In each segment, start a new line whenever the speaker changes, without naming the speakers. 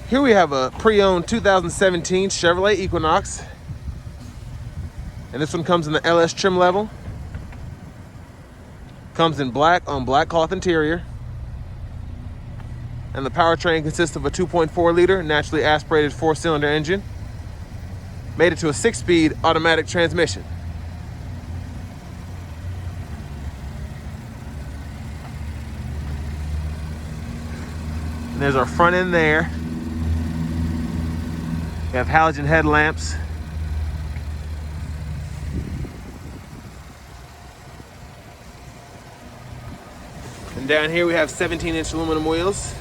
Here we have a pre-owned 2017 Chevrolet Equinox. And this one comes in the LS trim level. Comes in black on black cloth interior. And the powertrain consists of a 2.4 liter naturally aspirated 4-cylinder engine. Made it to a 6-speed automatic transmission. And there's our front end there. We have halogen headlamps. And down here we have 17-inch aluminum wheels.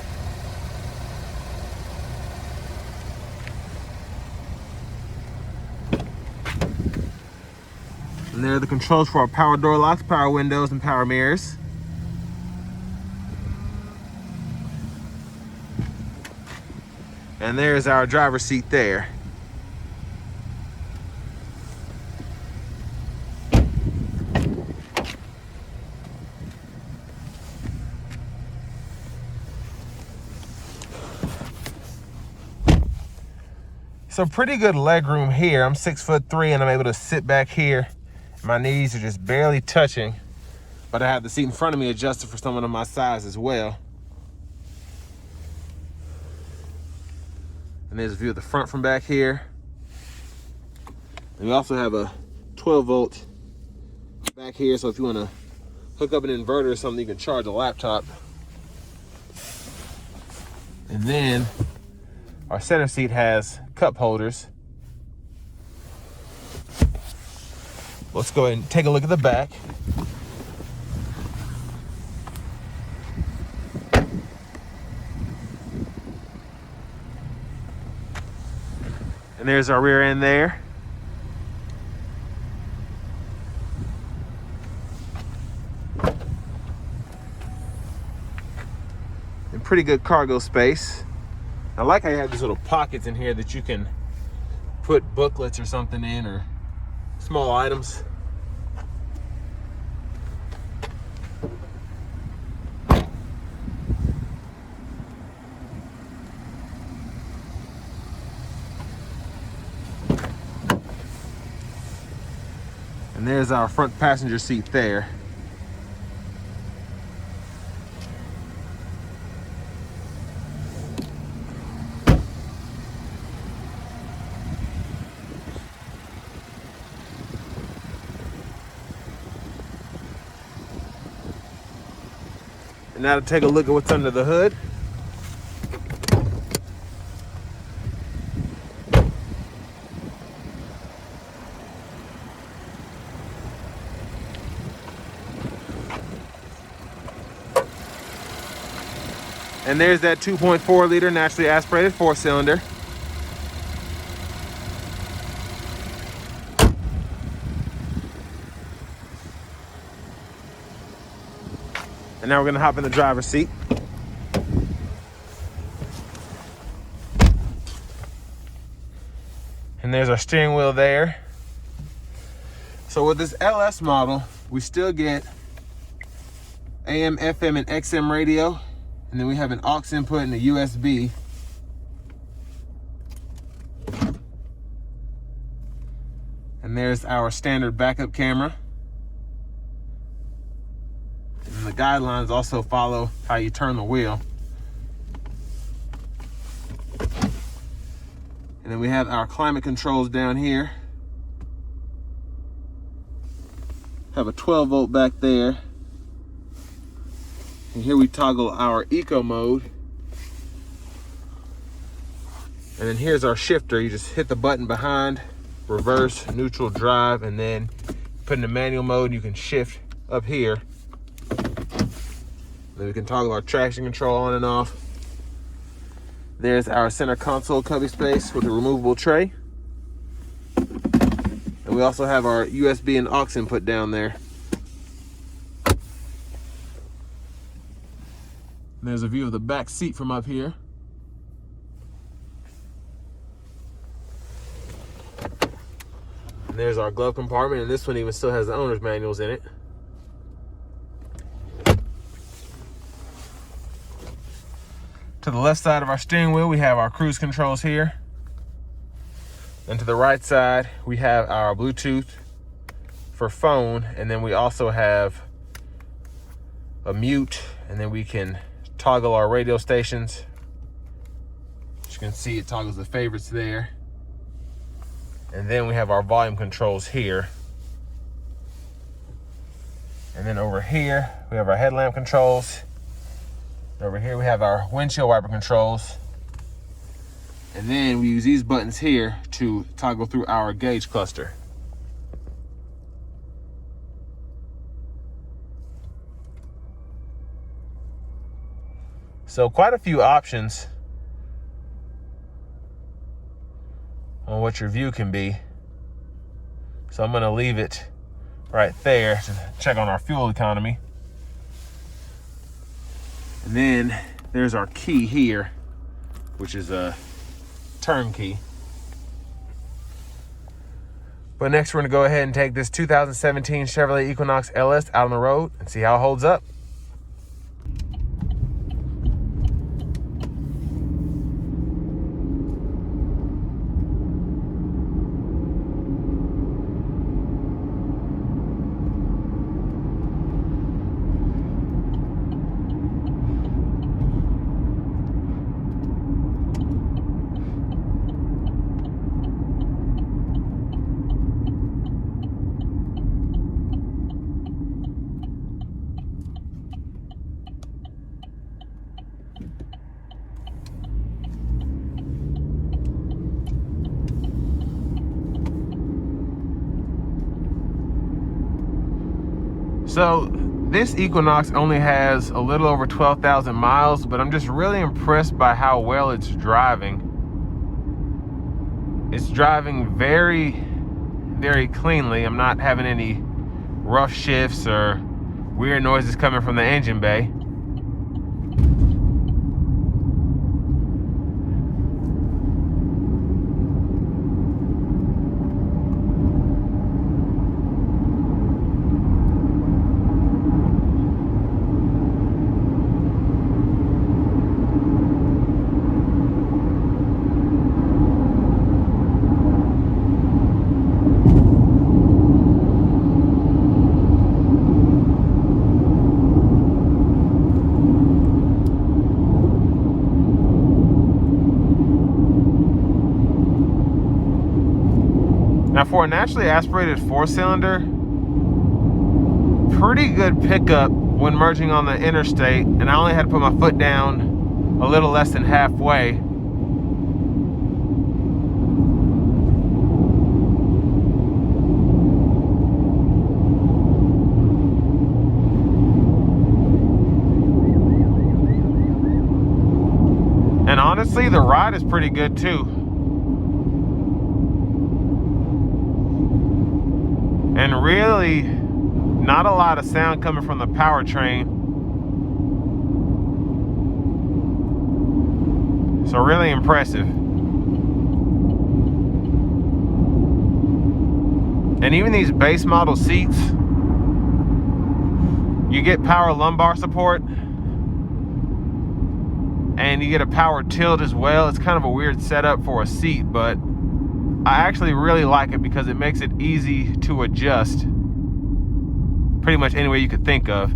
And there are the controls for our power door locks, power windows, and power mirrors. And there's our driver's seat there. Some pretty good leg room here. I'm 6'3" and I'm able to sit back here. My knees are just barely touching, but I have the seat in front of me adjusted for someone of my size as well. And there's a view of the front from back here. And we also have a 12-volt back here, so if you want to hook up an inverter or something, you can charge a laptop. And then our center seat has cup holders. Let's go ahead and take a look at the back. And there's our rear end there. And pretty good cargo space. I like how you have these little pockets in here that you can put booklets or something in, or small items. And there's our front passenger seat there. And now to take a look at what's under the hood. And there's that 2.4 liter naturally aspirated 4-cylinder. And now we're gonna hop in the driver's seat. And there's our steering wheel there. So with this LS model, we still get AM, FM, and XM radio. And then we have an aux input and a USB. And there's our standard backup camera. And the guidelines also follow how you turn the wheel. And then we have our climate controls down here. Have a 12-volt back there. And here we toggle our eco mode. And then here's our shifter. You just hit the button behind, reverse, neutral, drive, and then put in the manual mode, you can shift up here. Then we can toggle our traction control on and off. There's our center console cubby space with a removable tray. And we also have our USB and aux input down there. And there's a view of the back seat from up here. And there's our glove compartment, and this one even still has the owner's manuals in it. To the left side of our steering wheel, we have our cruise controls here. And to the right side, we have our Bluetooth for phone, and then we also have a mute, and then we can toggle our radio stations. As you can see, it toggles the favorites there. And then we have our volume controls here. And then over here, we have our headlamp controls. Over here, we have our windshield wiper controls. And then we use these buttons here to toggle through our gauge cluster. So quite a few options on what your view can be. So I'm gonna leave it right there to check on our fuel economy. And then there's our key here, which is a turn key. But next we're gonna go ahead and take this 2017 Chevrolet Equinox LS out on the road and see how it holds up. So this Equinox only has a little over 12,000 miles, but I'm just really impressed by how well it's driving. It's driving very, very cleanly. I'm not having any rough shifts or weird noises coming from the engine bay. Now for a naturally aspirated 4-cylinder, pretty good pickup when merging on the interstate, and I only had to put my foot down a little less than halfway. And honestly, the ride is pretty good too. And really, not a lot of sound coming from the powertrain. So really impressive. And even these base model seats, you get power lumbar support. And you get a power tilt as well. It's kind of a weird setup for a seat, but I actually really like it because it makes it easy to adjust pretty much any way you could think of.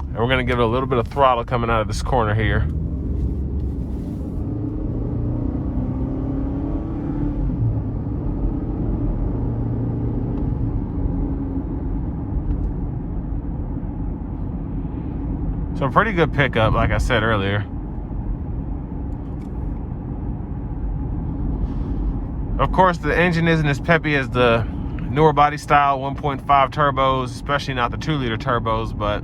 And we're going to give it a little bit of throttle coming out of this corner here. So a pretty good pickup, like I said earlier. Of course, the engine isn't as peppy as the newer body style 1.5 turbos, especially not the 2-liter turbos, but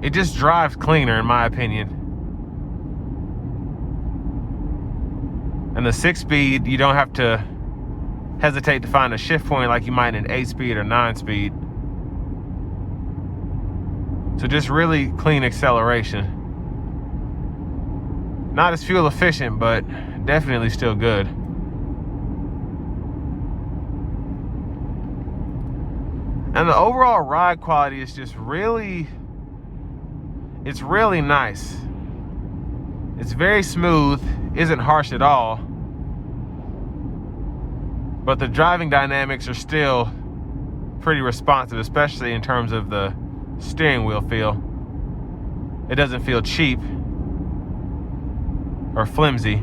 it just drives cleaner in my opinion. And the 6-speed, you don't have to hesitate to find a shift point like you might in an 8-speed or 9-speed. So just really clean acceleration. Not as fuel efficient, but definitely still good. And the overall ride quality is just really, it's really nice. It's very smooth, isn't harsh at all. But the driving dynamics are still pretty responsive, especially in terms of the steering wheel feel. It doesn't feel cheap or flimsy.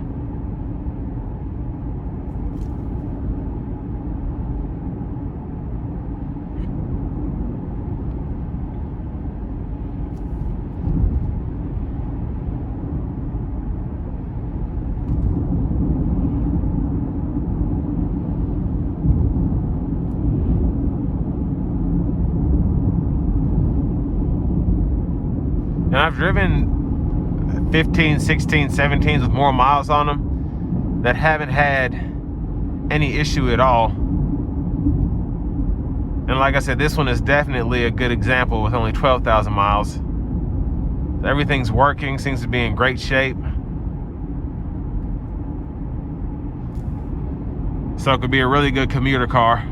And I've driven 15, 16, 17s with more miles on them that haven't had any issue at all. And like I said, this one is definitely a good example with only 12,000 miles. Everything's working, seems to be in great shape. So it could be a really good commuter car.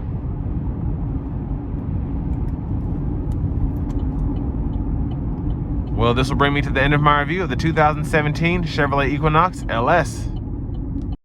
Well, this will bring me to the end of my review of the 2017 Chevrolet Equinox LS.